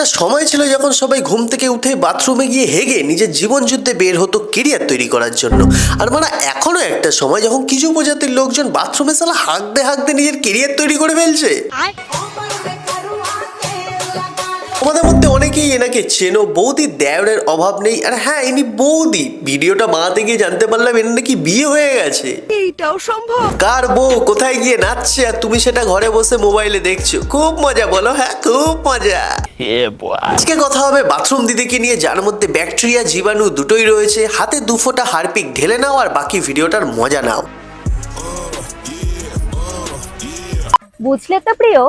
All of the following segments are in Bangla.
একটা সময় ছিল যখন সবাই ঘুম থেকে উঠে বাথরুমে গিয়ে হেগে নিজের জীবন যুদ্ধে বের হতো কেরিয়ার তৈরি করার জন্য। আর মানে এখনো একটা সময় যখন কিছু প্রজাতির লোকজন বাথরুমে সালা হাঁকতে হাঁকতে নিজের কেরিয়ার তৈরি করে ফেলছে। তোমাদের মধ্যে অনেকেই এনাকে চেনো, বৌদি দেওরের অভাব নেই। আর হ্যাঁ, ইনি বৌদি। ভিডিওটা বানাতে গিয়ে জানতে পারলাম এর নাকি বিয়ে হয়ে গেছে। এইটাও সম্ভব? কার বউ কোথায় গিয়ে নাচছে আর তুমি সেটা ঘরে বসে মোবাইলে দেখছো। খুব মজা, বলো? হ্যাঁ, খুব মজা। আজকে কথা হবে বাথরুম দিদিকে নিয়ে, যার মধ্যে ব্যাকটেরিয়া জীবাণু দুটোই রয়েছে। হাতে 2 ফোঁটা হারপিক ঢেলে নাও আর বাকি ভিডিওটার মজা নাও। বুঝলে তো প্রিয়,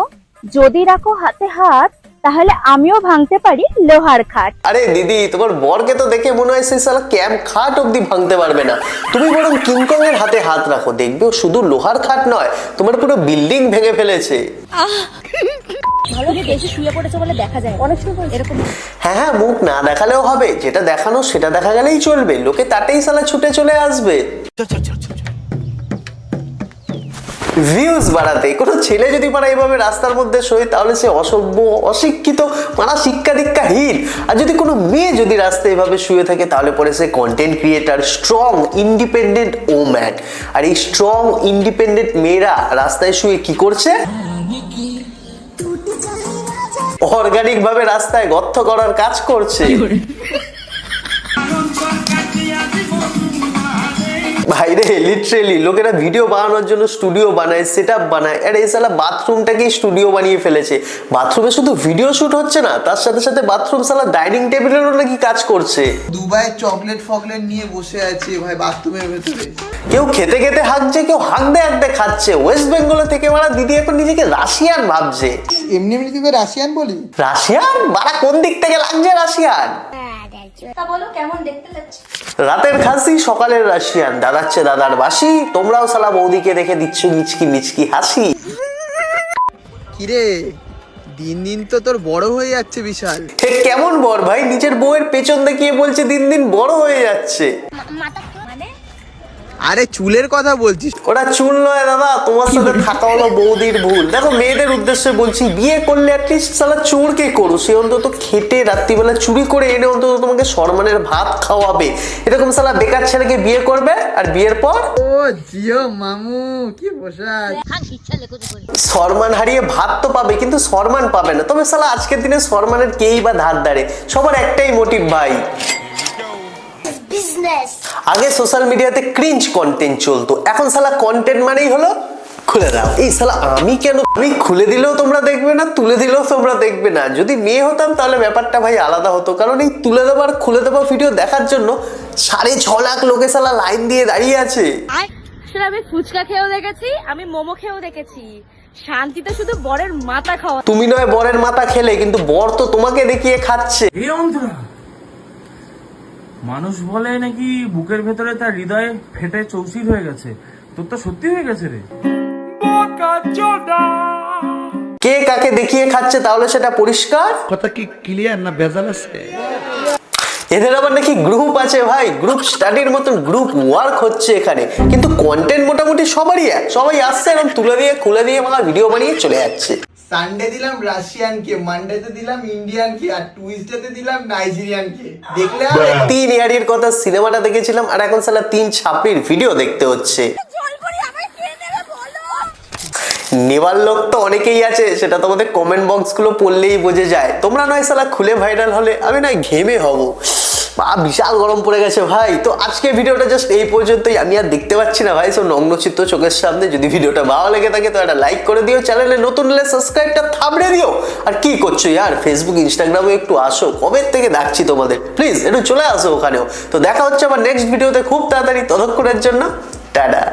যদি রাখো হাতে হাত তাহলে আমিও ভাঙতে পারি লোহার খাট। আরে দিদি, তোমার বরকে তো দেখে মনে হয় সে শালা ক্যাম্প খাট অব্দি ভাঙতে পারবে না। তুমি বরং কিংকং এর হাতে হাত রাখো, দেখবে ও শুধু লোহার খাট নয়, তোমার পুরো বিল্ডিং ভেঙে ফেলেছে। ভালো যে বেশি শুয়ে পড়েছে বলে দেখা যায়, অনেক সময় এরকম। হ্যাঁ হ্যাঁ, মুখ না দেখালেও হবে, যেটা দেখানো সেটা দেখা গেলেই চলবে। লোকে তাতেই শালা ছুটে চলে আসবে। ভিউজ বাড়াতে কোনো ছেলে যদি পারা এইভাবে রাস্তার মধ্যে শোয় তাহলে সে অসভ্য, অশিক্ষিত, মারা শিক্ষা দীক্ষাহীন। আর যদি কোনো মেয়ে যদি রাস্তায় এভাবে শুয়ে থাকে তাহলে পরে সে content creator, strong independent woman. আর এই স্ট্রং ইন্ডিপেন্ডেন্ট মেয়েরা রাস্তায় শুয়ে কি করছে? অর্গানিক ভাবে রাস্তায় গর্ত করার কাজ করছে। ভাইরে, লিটারেলি লোকেরা ভিডিও বানানোর জন্য স্টুডিও বানায়, সেটআপ বানায়। আর এই শালা বাথরুমটাকেই স্টুডিও বানিয়ে ফেলেছে। বাথরুমে শুধু ভিডিও শুট হচ্ছে না, তার সাথে সাথে বাথরুম শালা ডাইনিং টেবিলেরও নাকি কাজ করছে। দুবাই চকলেট ফকলেট নিয়ে বসে আছে ভাই বাথরুমের ভেতরে। কেউ খেতে খেতে হাঁকছে, কেউ হাঁকতে হাঁকতে খাচ্ছে। ওয়েস্ট বেঙ্গল থেকে মারা দিদি এখন নিজেকে রাশিয়ান ভাবছে। এমনি এমনি তুই রাশিয়ান বলি? রাশিয়ান? বাড়া কোন দিক থেকে লাগছে রাশিয়ান? তা বলো কেমন দেখতে লাগছে? রাতের খাসি সকালের রাশিয়ান, দাদাচ্ছে দাদার বাসি। তোমরাও শালা বৌদিকে দেখে দিচ্ছ মিচকি মিচকি হাসি। কিরে, দিন দিন তো তোর বড় হয়ে যাচ্ছে বিশাল। কেমন বর ভাই? নিজের বউয়ের পেছন দেখিয়ে বলছে দিন দিন বড় হয়ে যাচ্ছে। আরে চুলের কথা বলছিস? ওটা চুল নয় দাদা, তোমার সাথে থাকা হলো বৌদির ভুল। দেখো, মেয়েদের উদ্দেশ্যে বলছি, বিয়ে করলে অ্যাটলিস্ট শালা চোরকে করো। সে অন্তত খেটে রাত্রিবেলা চুরি করে এনে অন্তত তোমাকে সম্মানের ভাত খাওয়াবে। এরকম শালা বেকার ছেলেকে বিয়ে করবে আর বিয়ের পর ও জিও মামু কি পোশাক! সম্মান হারিয়ে ভাত তো পাবে কিন্তু সম্মান পাবে না। তবে শালা আজকের দিনে সম্মানের কেই বা ধার ধারে। সবার একটাই মোটিভ ভাই, আগে সোশ্যাল মিডিয়াতে ক্রিঞ্জ কন্টেন্ট চলতো, এখন শালা কন্টেন্ট মানেই হলো খুলে দাও। এই শালা আমি কেন, আমি খুলে দিলেও তোমরা দেখবে না, তুলে দিলেও তোমরা দেখবে না। যদি মেয়ে হতাম তাহলে ব্যাপারটা ভাই আলাদা হতো, কারণ এই তুলে দেওয়ার খুলে দেওয়া ভিডিও দেখার জন্য 6.5 লাখ লোকে শালা লাইন দিয়ে দাঁড়িয়ে আছে। আসলে আমি ফুচকা খেয়েও দেখেছি, আমি মোমো খেয়েও দেখেছি। শান্তিতে শুধু বরের মাথা খাওয়া। তুমি নয় বরের মাথা খেলে, কিন্তু বর তো তোমাকে দেখিয়ে খাচ্ছে। মানুষ বলে নাকি বুকের ভেতরে তার হৃদয়ে ফেটে চৌচির হয়ে গেছে। তোর তো সত্যি হয়ে গেছে রে। কে কাকে দেখিয়ে খাচ্ছে তাহলে সেটা পরিষ্কার? কথা কি ক্লিয়ার না ভেজাল আছে? এদের আবার নাকি গ্রুপ আছে ভাই, গ্রুপ স্টাডির মতন গ্রুপ ওয়ার্ক হচ্ছে এখানে। কিন্তু কন্টেন্ট মোটামুটি সবারই এক, সবাই আসছে এবং তুলে দিয়ে খুলে দিয়ে আমার ভিডিও বানিয়ে চলে যাচ্ছে। সানডে দিলাম রাশিয়ানকে, মানডেতে দিলাম ইন্ডিয়ানকে, আর টুইসডেতে দিলাম নাইজেরিয়ানকে। দেখলে 3 ইয়ারির কথা সিনেমাটা দেখেছিলাম আর এখন সালা 3 ছাপড়ির ভিডিও দেখতে হচ্ছে। নেবার লোক তো অনেকেই আছে, সেটা তোমাদের কমেন্ট বক্স গুলো পড়লেই বোঝা যায়। তোমরা নয় শালা খুলে ভাইরাল হলে, আমি নয় ঘেমে হব। বিশাল গরম পড়ে গেছে ভাই। তো আজকে ভিডিওটা জাস্ট এই পর্যন্তই। আমি আর দেখতে পাচ্ছি না ভাই সব নগ্নচিত্র চোখের সামনে। যদি ভিডিওটা ভালো লেগে থাকে তো একটা লাইক করে দিও, চ্যানেলে নতুন হলে সাবস্ক্রাইবটা থাবড়ে দিও। আর কি করছো ইয়ার, ফেসবুক ইনস্টাগ্রামে একটু আসো, কবে থেকে ডাকছি তোমাদের, প্লিজ একটু চলে আসো ওখানেও। তো দেখা হচ্ছে আবার নেক্সট ভিডিওতে খুব তাড়াতাড়ি। ততক্ষণের জন্য টাটা।